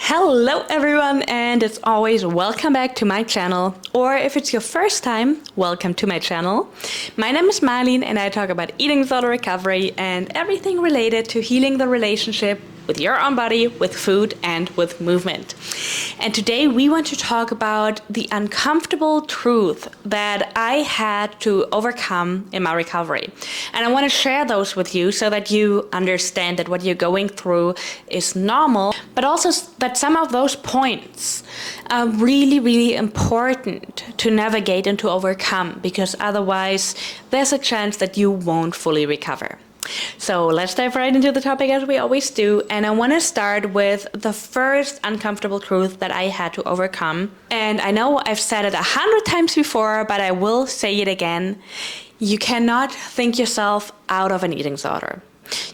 Hello everyone, and as always, welcome back to my channel, or if it's your first time, welcome to my channel. My name is Marlene and I talk about eating disorder recovery and everything related to healing the relationship with your own body, with food, and with movement. And today we want to talk about the uncomfortable truth that I had to overcome in my recovery. And I want to share those with you so that you understand that what you're going through is normal, but also that some of those points are really, really important to navigate and to overcome, because otherwise there's a chance that you won't fully recover. So let's dive right into the topic as we always do. And I want to start with the first uncomfortable truth that I had to overcome. And I know I've said it 100 times before, but I will say it again. You cannot think yourself out of an eating disorder.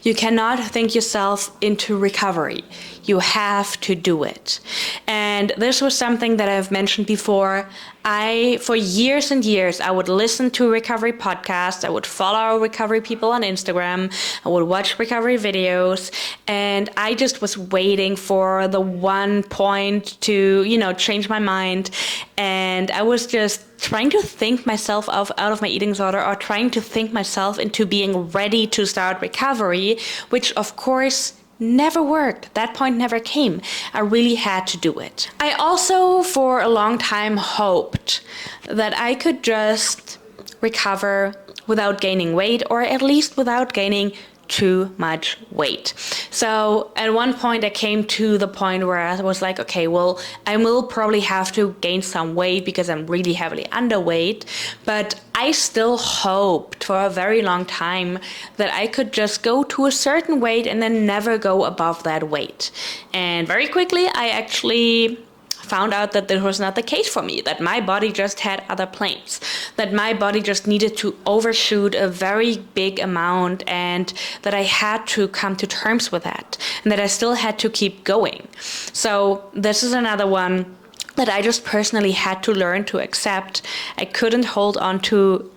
You cannot think yourself into recovery. You have to do it. And this was something that I've mentioned before. For years and years, I would listen to recovery podcasts. I would follow recovery people on Instagram. I would watch recovery videos. And I just was waiting for the one point to, change my mind. And I was just trying to think myself out of my eating disorder, or trying to think myself into being ready to start recovery, which of course never worked. That point never came. I really had to do it. I also, for a long time, hoped that I could just recover without gaining weight, or at least without gaining too much weight. So at one point I came to the point where I was like, okay, well, I will probably have to gain some weight because I'm really heavily underweight, but I still hoped for a very long time that I could just go to a certain weight and then never go above that weight. And very quickly I actually found out that this was not the case for me, that my body just had other plans, that my body just needed to overshoot a very big amount, and that I had to come to terms with that, and that I still had to keep going. So this is another one that I just personally had to learn to accept. I couldn't hold on to,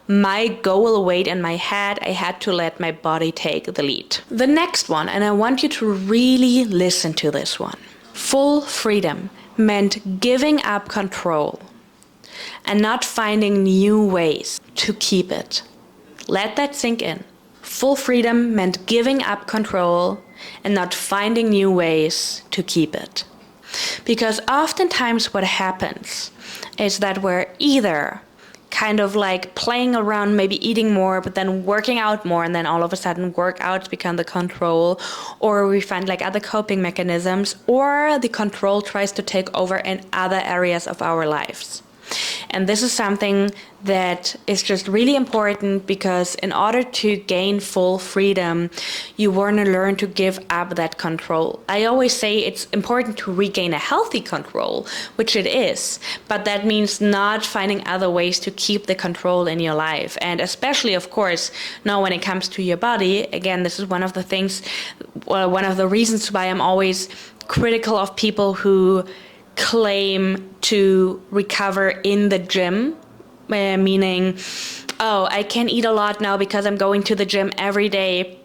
my goal weight in my head. I had to let my body take the lead. The next one, and I want you to really listen to this one. Full freedom meant giving up control and not finding new ways to keep it. Let that sink in. Full freedom meant giving up control and not finding new ways to keep it. Because oftentimes what happens is that we're either kind of like playing around, maybe eating more, but then working out more, and then all of a sudden workouts become the control, or we find like other coping mechanisms, or the control tries to take over in other areas of our lives. And this is something that is just really important, because in order to gain full freedom, you want to learn to give up that control. I always say it's important to regain a healthy control, which it is, but that means not finding other ways to keep the control in your life. And especially, of course, now when it comes to your body, again, this is one of the things, one of the reasons why I'm always critical of people who claim to recover in the gym, meaning, oh, I can eat a lot now because I'm going to the gym every day,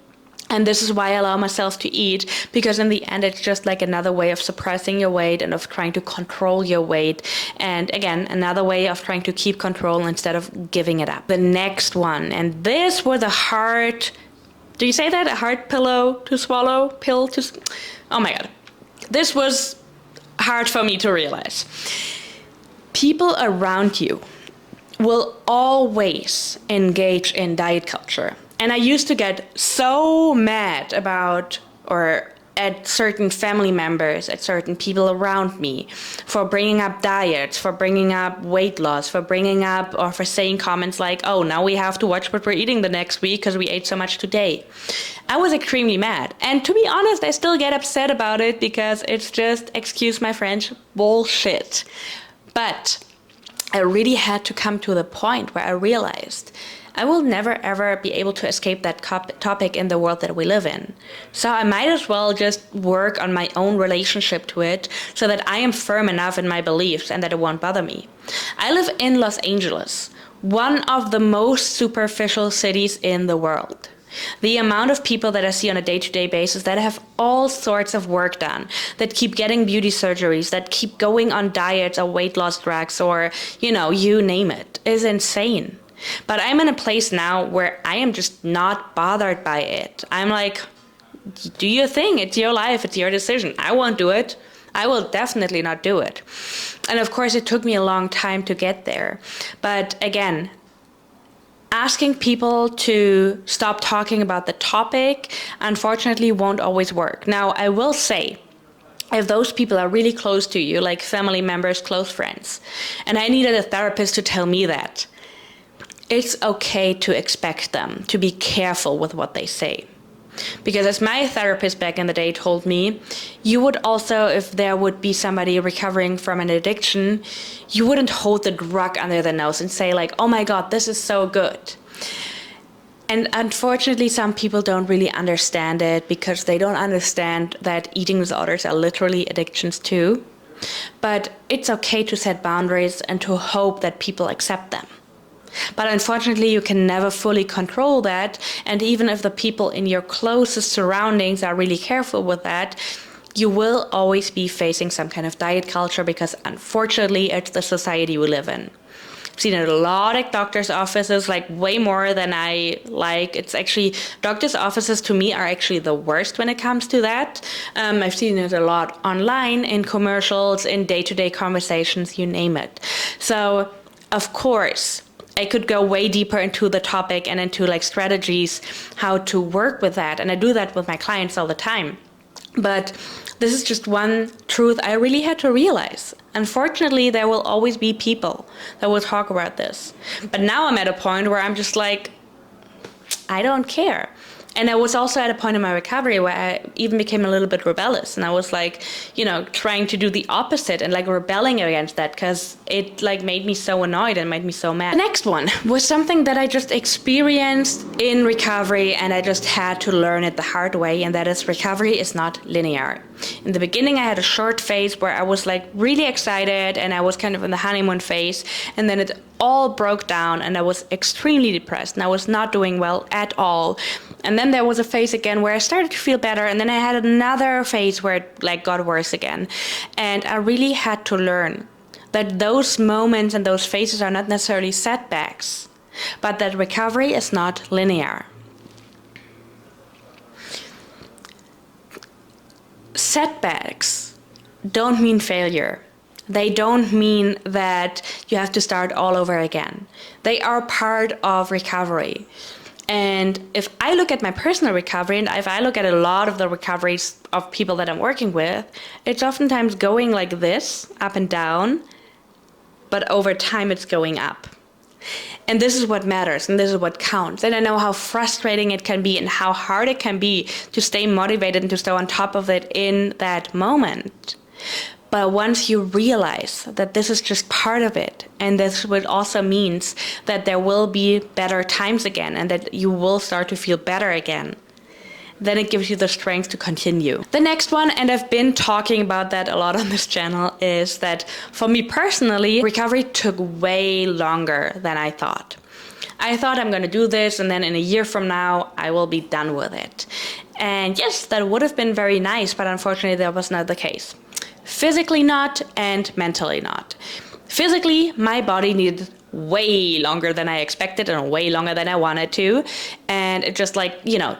and this is why I allow myself to eat, because in the end it's just like another way of suppressing your weight and of trying to control your weight, and again, another way of trying to keep control instead of giving it up. The next one, and this was a hard, do you say that? A hard pill to swallow? Oh my God. This was hard for me to realize. People around you will always engage in diet culture. And I used to get so mad about, or at certain family members, at certain people around me, for bringing up diets, for bringing up weight loss, for bringing up, or for saying comments like, oh, now we have to watch what we're eating the next week because we ate so much today. I was extremely mad. And to be honest, I still get upset about it, because it's just, excuse my French, bullshit. But I really had to come to the point where I realized I will never ever be able to escape that topic in the world that we live in. So I might as well just work on my own relationship to it, so that I am firm enough in my beliefs and that it won't bother me. I live in Los Angeles, one of the most superficial cities in the world. The amount of people that I see on a day-to-day basis that have all sorts of work done, that keep getting beauty surgeries, that keep going on diets or weight loss drugs or, you name it, is insane. But I'm in a place now where I am just not bothered by it. I'm like, do your thing. It's your life. It's your decision. I won't do it. I will definitely not do it. And of course, it took me a long time to get there. But again, asking people to stop talking about the topic, unfortunately, won't always work. Now, I will say, if those people are really close to you, like family members, close friends, and I needed a therapist to tell me that, it's okay to expect them to be careful with what they say. Because as my therapist back in the day told me, you would also, if there would be somebody recovering from an addiction, you wouldn't hold the drug under the nose and say like, oh my God, this is so good. And unfortunately, some people don't really understand it because they don't understand that eating disorders are literally addictions too. But it's okay to set boundaries and to hope that people accept them. But unfortunately, you can never fully control that. And even if the people in your closest surroundings are really careful with that, you will always be facing some kind of diet culture because unfortunately, it's the society we live in. I've seen it a lot at doctors' offices, like way more than I like. It's actually, doctors' offices to me are actually the worst when it comes to that. I've seen it a lot online, in commercials, in day-to-day conversations, you name it. So, of course, I could go way deeper into the topic and into like strategies, how to work with that. And I do that with my clients all the time. But this is just one truth I really had to realize. Unfortunately, there will always be people that will talk about this. But now I'm at a point where I'm just like, I don't care. And I was also at a point in my recovery where I even became a little bit rebellious. And I was like, trying to do the opposite and like rebelling against that because it like made me so annoyed and made me so mad. The next one was something that I just experienced in recovery and I just had to learn it the hard way. And that is recovery is not linear. In the beginning, I had a short phase where I was like really excited and I was kind of in the honeymoon phase. And then it all broke down and I was extremely depressed and I was not doing well at all. And then there was a phase again where I started to feel better, and then I had another phase where it like got worse again. And I really had to learn that those moments and those phases are not necessarily setbacks, but that recovery is not linear. Setbacks don't mean failure. They don't mean that you have to start all over again. They are part of recovery. And if I look at my personal recovery, and if I look at a lot of the recoveries of people that I'm working with, it's oftentimes going like this, up and down, but over time it's going up. And this is what matters, and this is what counts. And I know how frustrating it can be and how hard it can be to stay motivated and to stay on top of it in that moment. But once you realize that this is just part of it, and this would also means that there will be better times again and that you will start to feel better again, then it gives you the strength to continue. The next one, and I've been talking about that a lot on this channel, is that for me personally, recovery took way longer than I thought. I thought I'm going to do this and then in a year from now, I will be done with it. And yes, that would have been very nice, but unfortunately that was not the case. Physically not, and mentally not. Physically, my body needed way longer than I expected and way longer than I wanted to. And it just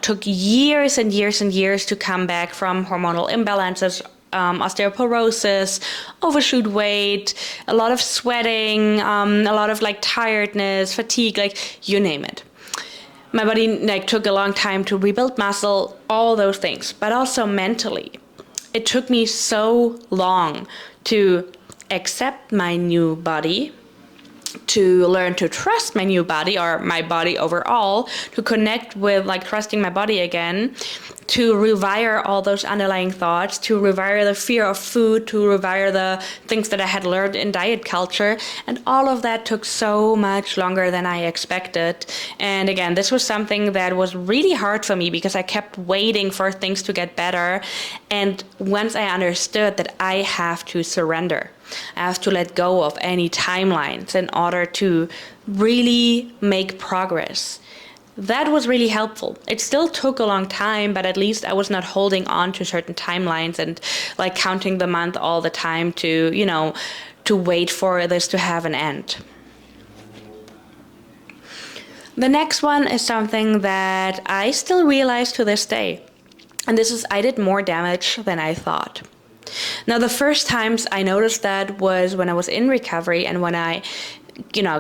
took years and years and years to come back from hormonal imbalances, osteoporosis, overshoot weight, a lot of sweating, a lot of tiredness, fatigue, you name it. My body took a long time to rebuild muscle, all those things, but also mentally. It took me so long to accept my new body, to learn to trust my new body or my body overall, to connect with trusting my body again, to rewire all those underlying thoughts, to rewire the fear of food, to rewire the things that I had learned in diet culture. And all of that took so much longer than I expected. And again, this was something that was really hard for me because I kept waiting for things to get better. And once I understood that I have to surrender, I have to let go of any timelines in order to really make progress, that was really helpful. It still took a long time, but at least I was not holding on to certain timelines and like counting the month all the time to, to wait for this to have an end. The next one is something that I still realize to this day. And this is, I did more damage than I thought. Now, the first times I noticed that was when I was in recovery and when I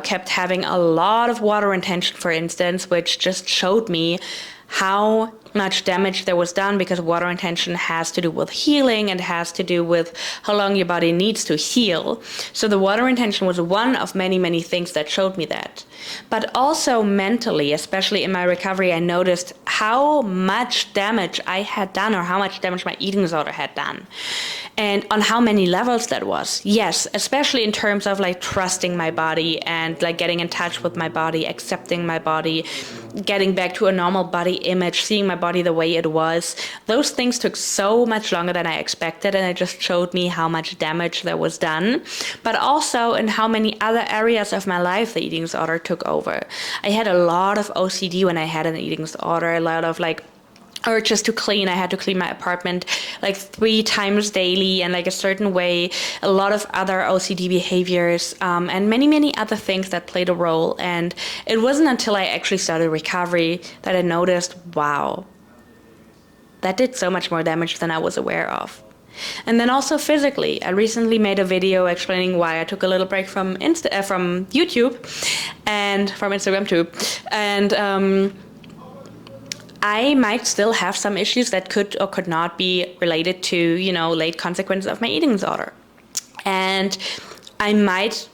kept having a lot of water retention, for instance, which just showed me how much damage there was done, because water retention has to do with healing and has to do with how long your body needs to heal. So the water retention was one of many, many things that showed me that. But also mentally, especially in my recovery, I noticed how much damage I had done, or how much damage my eating disorder had done, and on how many levels that was. Yes, especially in terms of like trusting my body and like getting in touch with my body, accepting my body, getting back to a normal body image, seeing my body the way it was. Those things took so much longer than I expected, and it just showed me how much damage there was done, but also in how many other areas of my life the eating disorder took over. I had a lot of OCD when I had an eating disorder, a lot of like urges to clean. I had to clean my apartment like 3 times daily and like a certain way, a lot of other OCD behaviors, and many, many other things that played a role. And it wasn't until I actually started recovery that I noticed, wow, that did so much more damage than I was aware of. And then also physically, I recently made a video explaining why I took a little break from YouTube and from Instagram too. And I might still have some issues that could or could not be related to, late consequences of my eating disorder. And I might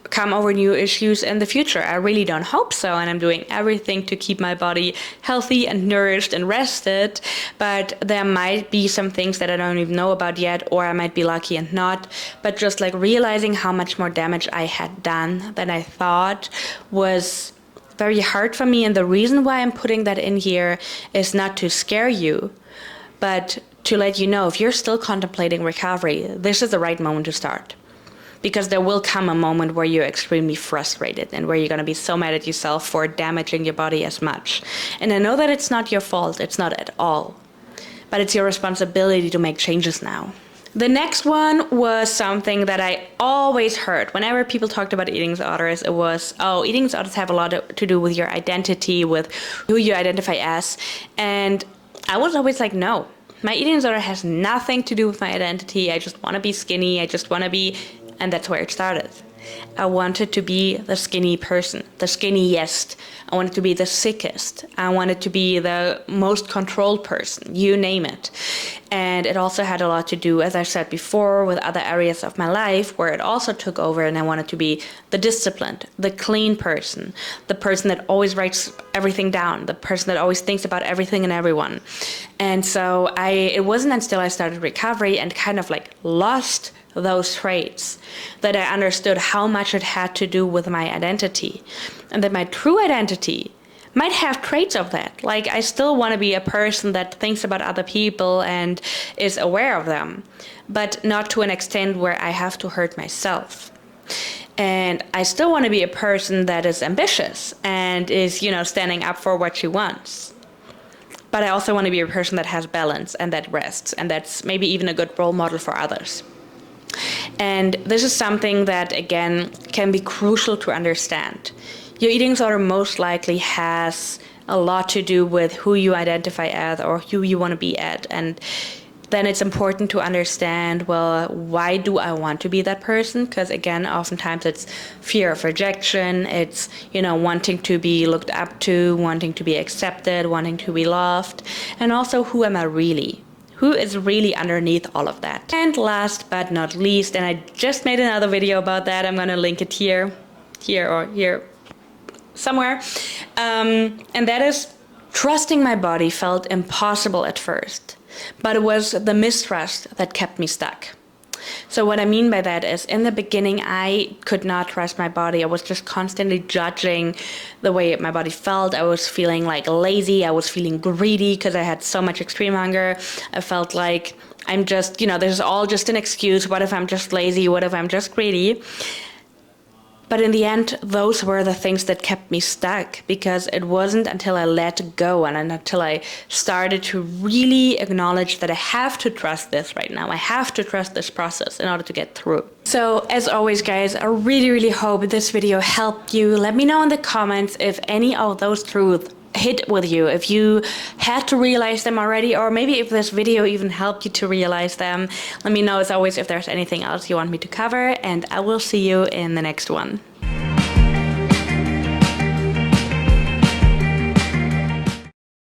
come over new issues in the future. I really don't hope so, and I'm doing everything to keep my body healthy and nourished and rested, but there might be some things that I don't even know about yet, or I might be lucky and not. But just like realizing how much more damage I had done than I thought was very hard for me. And the reason why I'm putting that in here is not to scare you, but to let you know, if you're still contemplating recovery, this is the right moment to start. Because there will come a moment where you're extremely frustrated and where you're going to be so mad at yourself for damaging your body as much. And I know that it's not your fault, it's not at all. But it's your responsibility to make changes now. The next one was something that I always heard. Whenever people talked about eating disorders, it was, eating disorders have a lot to do with your identity, with who you identify as. And I was always like, no, my eating disorder has nothing to do with my identity. I just want to be skinny. I just want to be... And that's where it started. I wanted to be the skinny person, the skinniest. I wanted to be the sickest. I wanted to be the most controlled person, you name it. And it also had a lot to do, as I said before, with other areas of my life where it also took over, and I wanted to be the disciplined, the clean person, the person that always writes everything down, the person that always thinks about everything and everyone. And so it wasn't until I started recovery and kind of like lost those traits that I understood how much it had to do with my identity, and that my true identity might have traits of that. Like, I still want to be a person that thinks about other people and is aware of them, but not to an extent where I have to hurt myself. And I still want to be a person that is ambitious and is, standing up for what she wants. But I also want to be a person that has balance and that rests, and that's maybe even a good role model for others. And this is something that, again, can be crucial to understand. Your eating disorder most likely has a lot to do with who you identify as or who you want to be at. And then it's important to understand, well, why do I want to be that person? Because, again, oftentimes it's fear of rejection. It's, wanting to be looked up to, wanting to be accepted, wanting to be loved. And also, who am I really? Who is really underneath all of that? And last but not least, and I just made another video about that, I'm gonna link it here somewhere, and that is, trusting my body felt impossible at first, but it was the mistrust that kept me stuck. So what I mean by that is, in the beginning, I could not trust my body. I was just constantly judging the way my body felt. I was feeling like lazy. I was feeling greedy because I had so much extreme hunger. I felt like I'm just, this is all just an excuse. What if I'm just lazy? What if I'm just greedy? But in the end, those were the things that kept me stuck, because it wasn't until I let go and until I started to really acknowledge that I have to trust this right now. I have to trust this process in order to get through. So as always, guys, I really hope this video helped you. Let me know in the comments if any of those truths hit with you, if you had to realize them already, or maybe if this video even helped you to realize them. Let me know as always if there's anything else you want me to cover, and I will see you in the next one.